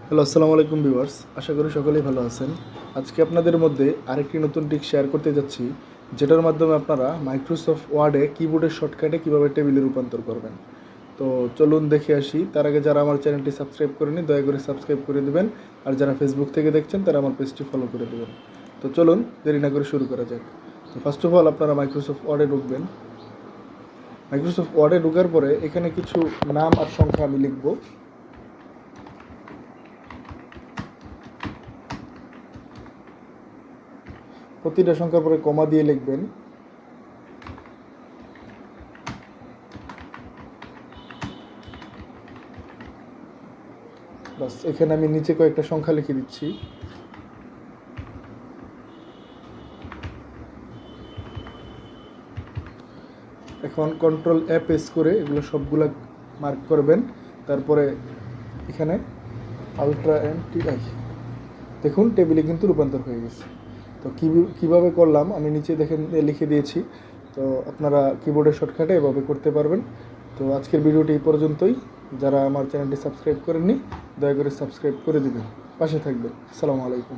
Hello, আসসালামু আলাইকুম viewers. আশা করি সকলেই ভালো আছেন। আজকে আপনাদের মধ্যে আরেকটি নতুন ট্রিক শেয়ার করতে যাচ্ছি, যেটার মাধ্যমে আপনারা মাইক্রোসফট ওয়ার্ডে কিবোর্ডের শর্টকাটে কীভাবে টেবিলে রূপান্তর করবেন। তো চলুন দেখে আসি। তার আগে যারা আমার চ্যানেলটি সাবস্ক্রাইব করেনি দয়া করে সাবস্ক্রাইব করে দেবেন, আর যারা ফেসবুক থেকে দেখছেন তারা আমার পেজটি ফলো করে দেবেন। তো চলুন দেরি না করে শুরু করা যাক। তো ফার্স্ট অফ অল আপনারা মাইক্রোসফট ওয়ার্ডে ঢুকবেন। মাইক্রোসফট ওয়ার্ডে ঢোকার পরে এখানে কিছু নাম আর সংখ্যা আমি লিখব। প্রতিটা সংখ্যার পরে কমা দিয়ে লিখবেন। বাস, এখানে আমি নিচে কয়েকটা সংখ্যা লিখে দিচ্ছি। এখন কন্ট্রোল এ প্রেস করে এগুলো সবগুলা মার্ক করবেন। তারপরে এখানে আলট্রা এন টি আই, দেখুন টেবিলে কিন্তু রূপান্তর হয়ে গেছে। তো কীভাবে করলাম আমি নিচে দেখেন লিখে দিয়েছি। তো আপনারা কিবোর্ডের শর্টকাটে এভাবে করতে পারবেন। তো আজকের ভিডিওটি এই পর্যন্তই। যারা আমার চ্যানেলটি সাবস্ক্রাইব করেননি দয়া করে সাবস্ক্রাইব করে দিবেন, পাশে থাকবেন। আসসালামু আলাইকুম।